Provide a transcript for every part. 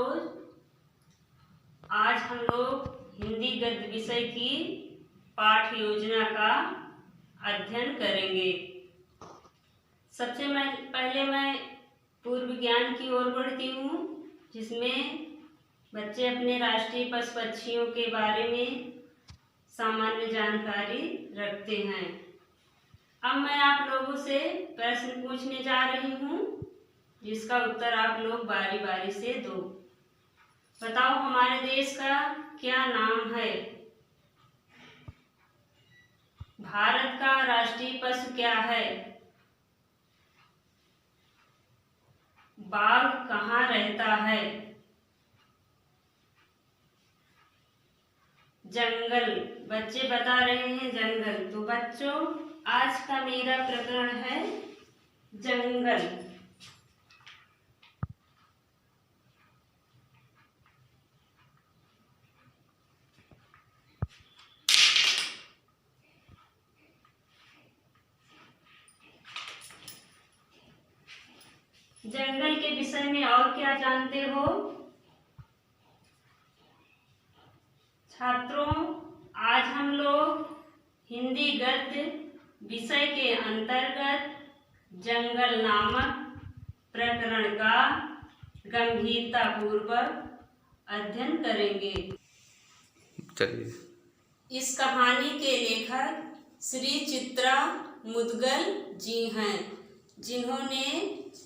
रोज आज हम लोग हिंदी गद्य विषय की पाठ योजना का अध्ययन करेंगे। सबसे पहले मैं पूर्व ज्ञान की ओर बढ़ती हूँ, जिसमें बच्चे अपने राष्ट्रीय पशु पक्षियों के बारे में सामान्य जानकारी रखते हैं। अब मैं आप लोगों से प्रश्न पूछने जा रही हूँ, जिसका उत्तर आप लोग बारी बारी से दो। बताओ, हमारे देश का क्या नाम है? भारत का राष्ट्रीय पशु क्या है? बाघ कहाँ रहता है? जंगल। बच्चे बता रहे हैं जंगल। तो बच्चों, आज का मेरा प्रकरण है जंगल। जंगल के विषय में और क्या जानते हो छात्रों? आज हम लोग हिंदी गद्य विषय के अंतर्गत जंगल नामक प्रकरण का गंभीरता पूर्वक अध्ययन करेंगे। चलिए। इस कहानी के लेखक श्री चित्रा मुदगल जी हैं, जिन्होंने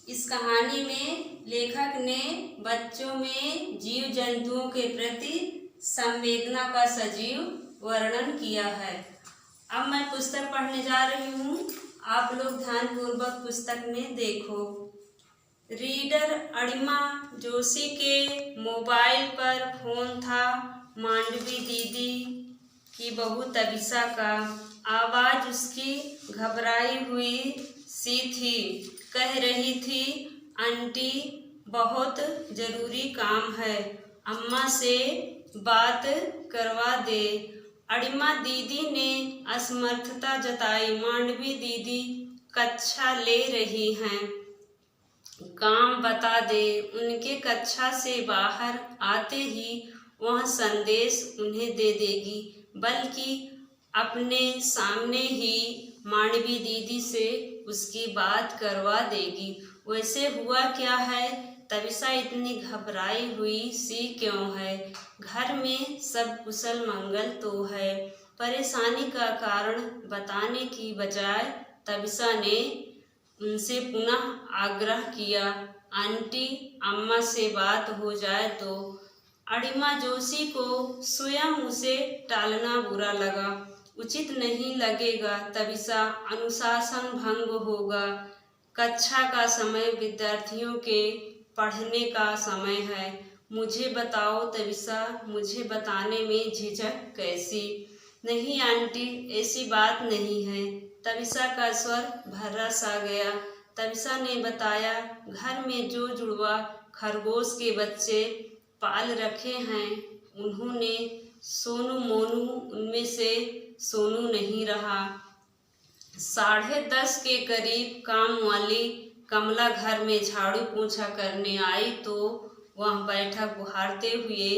इस कहानी में लेखक ने बच्चों में जीव जंतुओं के प्रति संवेदना का सजीव वर्णन किया है। अब मैं पुस्तक पढ़ने जा रही हूँ, आप लोग ध्यानपूर्वक पुस्तक में देखो। रीडर अणिमा जोशी के मोबाइल पर फोन था। मांडवी दीदी की बहू तबिसा का। आवाज़ उसकी घबराई हुई सी थी। कह रही थी, आंटी बहुत ज़रूरी काम है, अम्मा से बात करवा दे। अणिमा दीदी ने असमर्थता जताई। मांडवी दीदी कक्षा ले रही हैं, काम बता दे। उनके कक्षा से बाहर आते ही वह संदेश उन्हें दे देगी, बल्कि अपने सामने ही मांडवी दीदी से उसकी बात करवा देगी। वैसे हुआ क्या है? तबिसा इतनी घबराई हुई सी क्यों है? घर में सब कुशल मंगल तो है। परेशानी का कारण बताने की बजाय तबिसा ने उनसे पुनः आग्रह किया, आंटी अम्मा से बात हो जाए तो। अणिमा जोशी को स्वयं उसे टालना बुरा लगा। उचित नहीं लगेगा तबिसा, अनुशासन भंग होगा। कक्षा का समय विद्यार्थियों के पढ़ने का समय है। मुझे बताओ तबिसा, मुझे बताने में झिझक कैसी? नहीं आंटी, ऐसी बात नहीं है। तबिसा का स्वर भर्रा सा गया। तबिसा ने बताया, घर में जो जुड़वा खरगोश के बच्चे पाल रखे हैं, उन्होंने सोनू मोनू उनमें से सोनू नहीं रहा। 10:30 के करीब काम वाली कमला घर में झाड़ू पोछा करने आई तो वह बैठक बुहारते हुए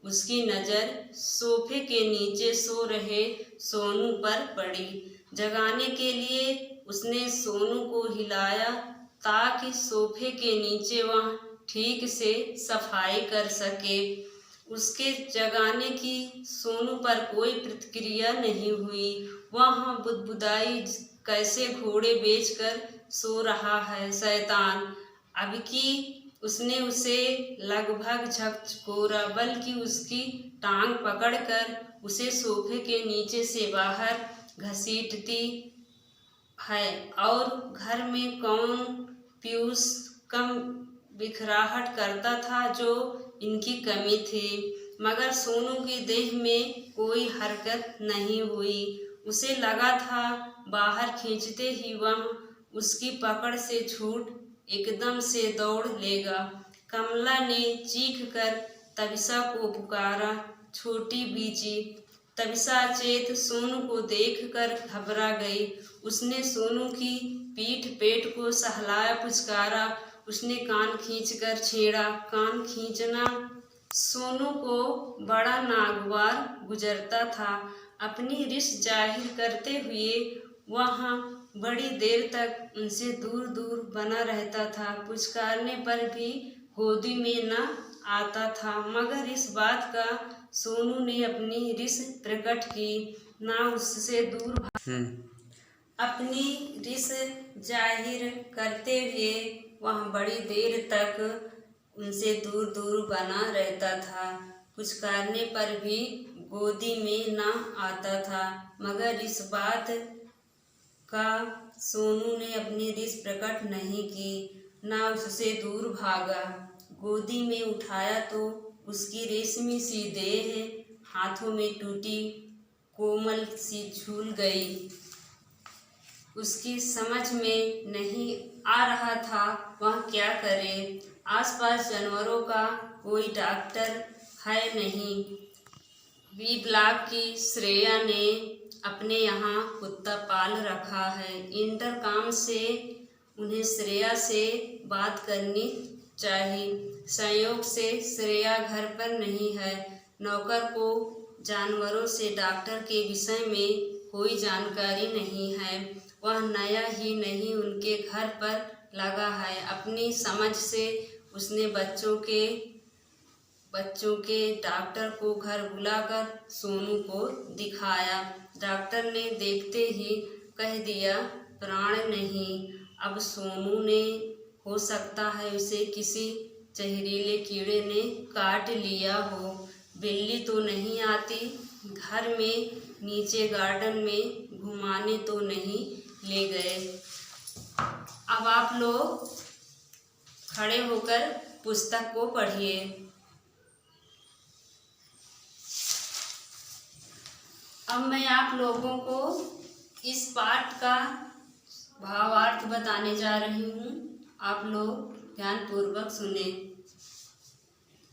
उसकी नज़र सोफे के नीचे सो रहे सोनू पर पड़ी। जगाने के लिए उसने सोनू को हिलाया ताकि सोफे के नीचे वह ठीक से सफाई कर सके। उसके जगाने की सोनू पर कोई प्रतिक्रिया नहीं हुई। वह बुदबुदाई, कैसे घोड़े बेचकर सो रहा है शैतान। अब की उसने उसे लगभग झकझोरा, बल्कि उसकी टांग पकड़कर उसे सोफे के नीचे से बाहर घसीटती है। और घर में कौन पीयूष कम बिखराहट करता था जो इनकी कमी थी, मगर सोनू की देह में कोई हरकत नहीं हुई। उसे लगा था बाहर खींचते ही वह उसकी पकड़ से छूट एकदम से दौड़ लेगा। कमला ने चीख कर तबिसा को पुकारा, छोटी बीजी। तबिसा चेत सोनू को देखकर घबरा गई। उसने सोनू की पीठ पेट को सहलाया पुचकारा, उसने कान खींचकर छेड़ा। कान खींचना सोनू को बड़ा नागवार गुजरता था। अपनी रिस जाहिर करते हुए वहाँ बड़ी देर तक उनसे दूर दूर बना रहता था। पुचकारने पर भी गोदी में न आता था। मगर इस बात का सोनू ने अपनी रिस प्रकट की, ना उससे दूर अपनी रिस जाहिर करते हुए वह बड़ी देर तक उनसे दूर दूर बना रहता था। पुचकारने पर भी गोदी में न आता था। मगर इस बात का सोनू ने अपनी रिस प्रकट नहीं की, ना उससे दूर भागा। गोदी में उठाया तो उसकी रेशमी सी देह हाथों में टूटी कोमल सी झूल गई। उसकी समझ में नहीं आ रहा था वह क्या करे। आसपास जानवरों का कोई डॉक्टर है नहीं। बी ब्लॉक की श्रेया ने अपने यहाँ कुत्ता पाल रखा है। इंटरकॉम से उन्हें श्रेया से बात करनी चाहिए। संयोग से श्रेया घर पर नहीं है। नौकर को जानवरों से डॉक्टर के विषय में कोई जानकारी नहीं है। वह नया ही नहीं उनके घर पर लगा है। अपनी समझ से उसने बच्चों के डॉक्टर को घर बुलाकर सोनू को दिखाया। डॉक्टर ने देखते ही कह दिया प्राण नहीं। अब सोनू ने हो सकता है उसे किसी जहरीले कीड़े ने काट लिया हो। बिल्ली तो नहीं आती घर में, नीचे गार्डन में घुमाने तो नहीं ले गए। अब आप लोग खड़े होकर पुस्तक को पढ़िए। अब मैं आप लोगों को इस पाठ का भावार्थ बताने जा रही हूँ। आप लोग ध्यानपूर्वक सुने।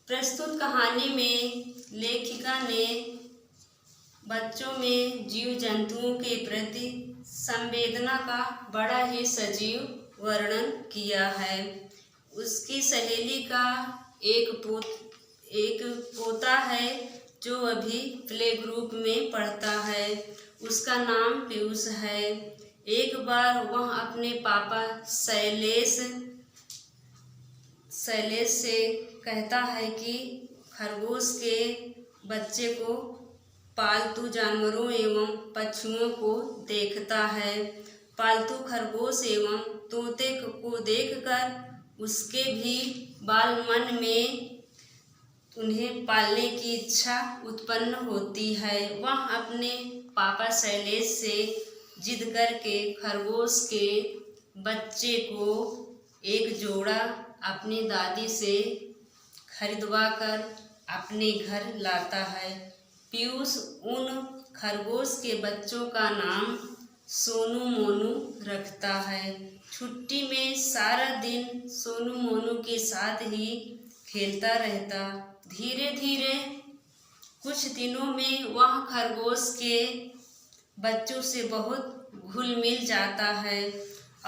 प्रस्तुत कहानी में लेखिका ने बच्चों में जीव जंतुओं के प्रति संवेदना का बड़ा ही सजीव वर्णन किया है। उसकी सहेली का एक पोता है जो अभी प्ले ग्रुप में पढ़ता है। उसका नाम पीयूष है। एक बार वह अपने पापा शैलेश से कहता है कि खरगोश के बच्चे को पालतू जानवरों एवं पक्षियों को देखता है। पालतू खरगोश एवं तोते को देखकर उसके भी बाल मन में उन्हें पालने की इच्छा उत्पन्न होती है। वह अपने पापा शैलेश से जिद करके खरगोश के बच्चे को एक जोड़ा अपनी दादी से खरीदवा कर अपने घर लाता है। पीयूष उन खरगोश के बच्चों का नाम सोनू मोनू रखता है। छुट्टी में सारा दिन सोनू मोनू के साथ ही खेलता रहता। धीरे धीरे कुछ दिनों में वह खरगोश के बच्चों से बहुत घुल मिल जाता है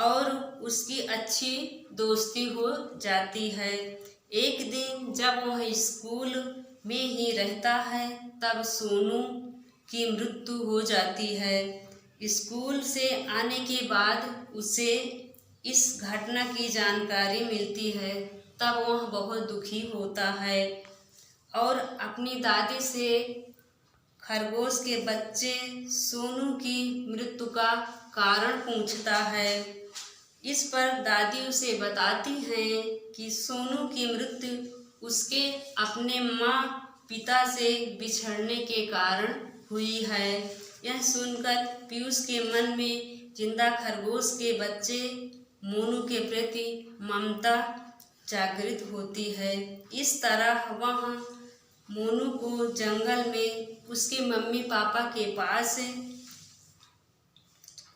और उसकी अच्छी दोस्ती हो जाती है। एक दिन जब वह स्कूल में ही रहता है तब सोनू की मृत्यु हो जाती है। स्कूल से आने के बाद उसे इस घटना की जानकारी मिलती है। तब वह बहुत दुखी होता है और अपनी दादी से खरगोश के बच्चे सोनू की मृत्यु का कारण पूछता है। इस पर दादी उसे बताती हैं कि सोनू की मृत्यु उसके अपने माँ पिता से बिछड़ने के कारण हुई है। यह सुनकर पीयूष के मन में जिंदा खरगोश के बच्चे मोनू के प्रति ममता जागृत होती है। इस तरह वह मोनू को जंगल में उसके मम्मी पापा के पास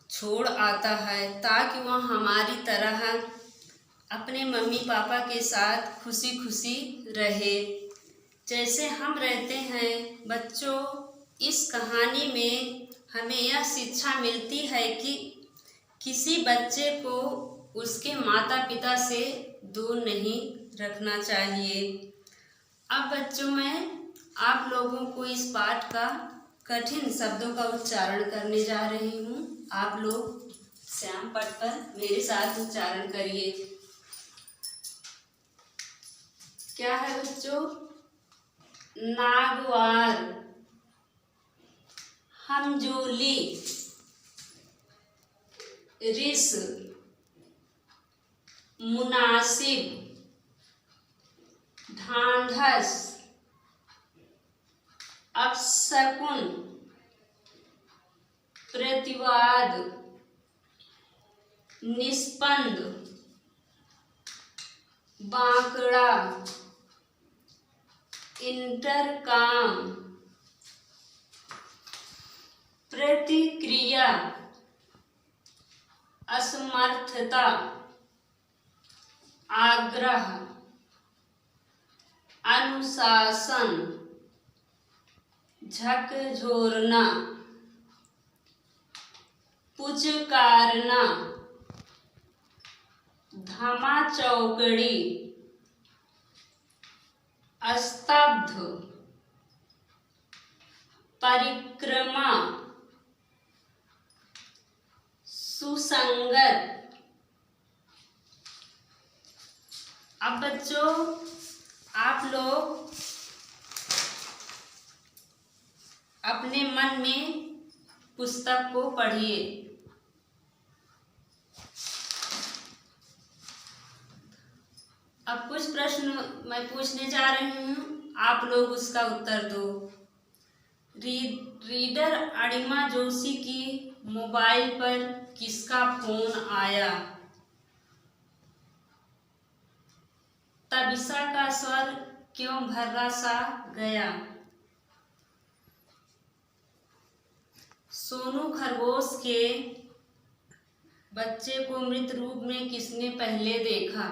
छोड़ आता है ताकि वह हमारी तरह अपने मम्मी पापा के साथ खुशी खुशी रहे जैसे हम रहते हैं। बच्चों, इस कहानी में हमें यह शिक्षा मिलती है कि किसी बच्चे को उसके माता पिता से दूर नहीं रखना चाहिए। अब बच्चों, मैं आप लोगों को इस पाठ का कठिन शब्दों का उच्चारण करने जा रही हूँ। आप लोग श्याम पट पर मेरे साथ उच्चारण करिए। क्या है बच्चों? नागवार, हमजोली, रिस, मुनासिब, ढांढस, अपशकुन, प्रतिवाद, निष्पंद, बांकड़ा, इंटरकाम, प्रतिक्रिया, असमर्थता, आग्रह, अनुशासन, झकझोरना, पुचकारना, धमाचौकड़ी, स्तब्ध, परिक्रमा, सुसंगत। अब बच्चों, आप लोग अपने मन में पुस्तक को पढ़िए। अब कुछ प्रश्न मैं पूछने जा रही हूँ, आप लोग उसका उत्तर दो। रीडर अणिमा जोशी की मोबाइल पर किसका फोन आया? तबिशा का स्वर क्यों भर्रा सा गया? सोनू खरगोश के बच्चे को मृत रूप में किसने पहले देखा?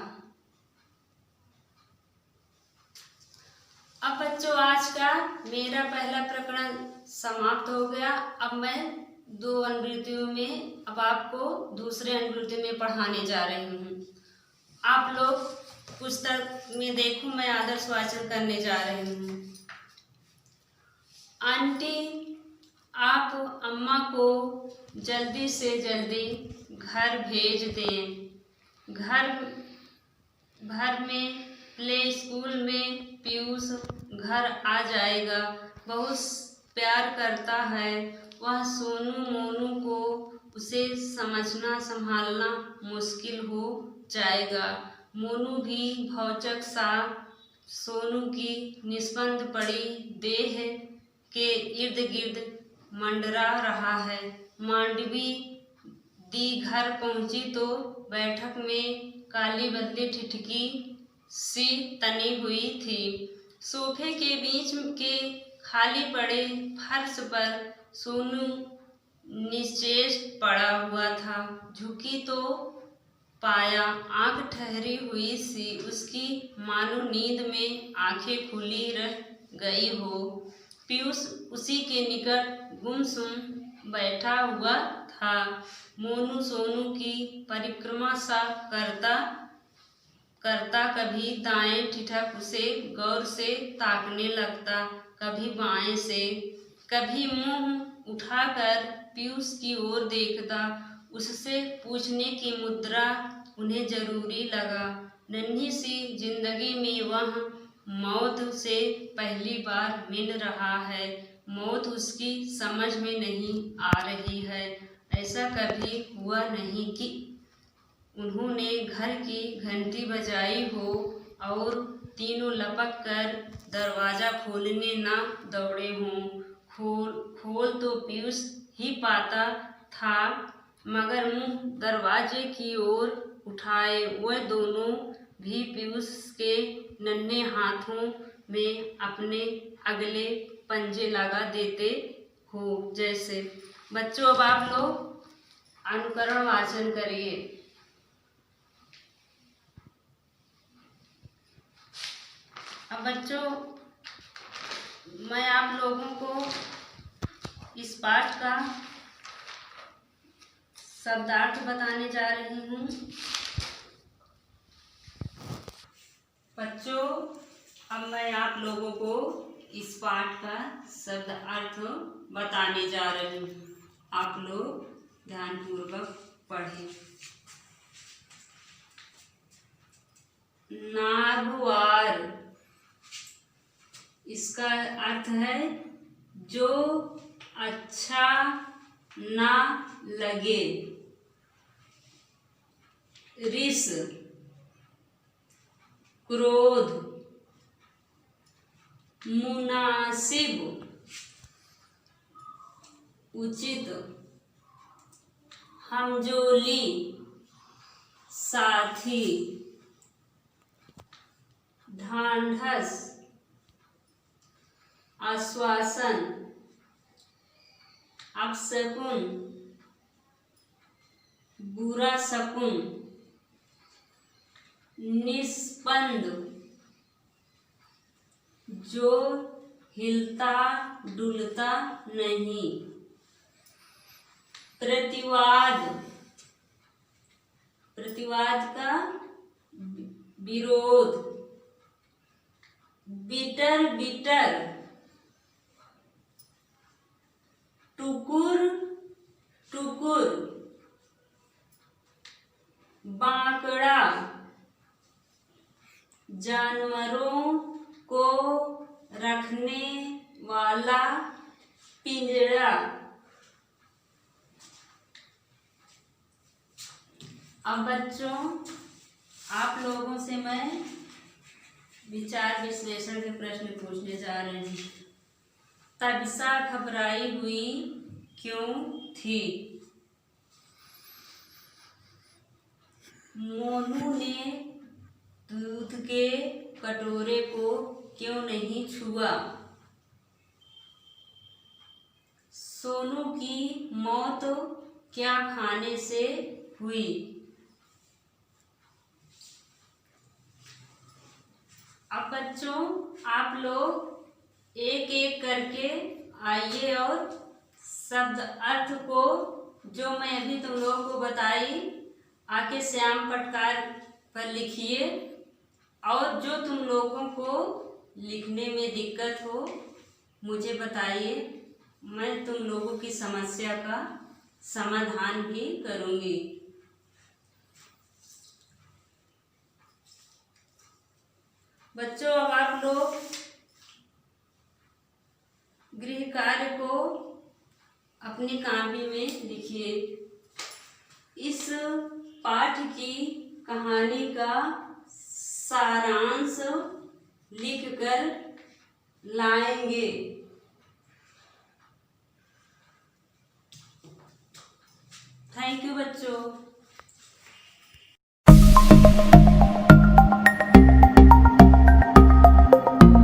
अब बच्चों, आज का मेरा पहला प्रकरण समाप्त हो गया। अब मैं 2 अनुवृत्तियों में अब आपको दूसरे अनुवृत्ति में पढ़ाने जा रही हूँ। आप लोग पुस्तक में देखो, मैं आदर्श वाचन करने जा रही हूँ। आंटी, आप अम्मा को जल्दी से जल्दी घर भेज दें। घर भर में प्ले स्कूल में पीयूष घर आ जाएगा। बहुत प्यार करता है वह सोनू मोनू को। उसे समझना संभालना मुश्किल हो जाएगा। मोनू भी भौचक सा सोनू की निष्पंद पड़ी देह के इर्द गिर्द मंडरा रहा है। मांडवी दी घर पहुंची तो बैठक में काली बदली ठिठकी सी तनी हुई थी। सोफे के बीच के खाली पड़े फर्श पर सोनू निश्चेष पड़ा हुआ था। झुकी तो पाया आंख ठहरी हुई सी उसकी, मानो नींद में आंखें खुली रह गई हो। पीयूष उसी के निकट गुमसुम बैठा हुआ था। मोनू सोनू की परिक्रमा सा करता करता कभी दाएं ठिठक उसे गौर से ताकने लगता, कभी बाएं से। कभी मुंह उठाकर पीयूष की ओर देखता। उससे पूछने की मुद्रा उन्हें जरूरी लगा। नन्ही सी जिंदगी में वह मौत से पहली बार मिल रहा है। मौत उसकी समझ में नहीं आ रही है। ऐसा कभी हुआ नहीं कि उन्होंने घर की घंटी बजाई हो और तीनों लपक कर दरवाज़ा खोलने न दौड़े हों। खोल तो पीयूष ही पाता था, मगर मुंह दरवाजे की ओर उठाए वह दोनों भी पीयूष के नन्हे हाथों में अपने अगले पंजे लगा देते हो जैसे। बच्चों, अब आप लोग अनुकरण वाचन करिए। अब बच्चों, मैं आप लोगों को इस पाठ का शब्दार्थ बताने जा रही हूँ। बच्चों, अब मैं आप लोगों को इस पाठ का शब्द अर्थ बताने जा रही हूँ। आप लोग ध्यानपूर्वक पढ़ें। नागवार, इसका अर्थ है जो अच्छा ना लगे। रिस, क्रोध। मुनासिब, उचित। हमजोली, साथी। ढांढस, आश्वासन। अपशकुन, बुरा शकुन। निस्पंद, जो हिलता डुलता नहीं। प्रतिवाद, प्रतिवाद का विरोध। Bitter bitter. टुकुर टुकुर। बांकड़ा, जानवरों को रखने वाला पिंजरा। अब बच्चों, आप लोगों से मैं विचार विश्लेषण के प्रश्न पूछने जा रही हूँ। तबिसा घबराई हुई क्यों थी? मोनू ने दूध के कटोरे को क्यों नहीं छुआ? सोनू की मौत क्या खाने से हुई? अब बच्चों, आप लोग एक एक करके आइए और शब्द अर्थ को जो मैं अभी तुम लोगों को बताई आके श्याम पटकार पर लिखिए। और जो तुम लोगों को लिखने में दिक्कत हो मुझे बताइए, मैं तुम लोगों की समस्या का समाधान भी करूँगी। बच्चों, अब आप लोग गृह कार्य को अपनी कॉपी में लिखिए। इस पाठ की कहानी का सारांश लिखकर लाएंगे। थैंक यू बच्चों।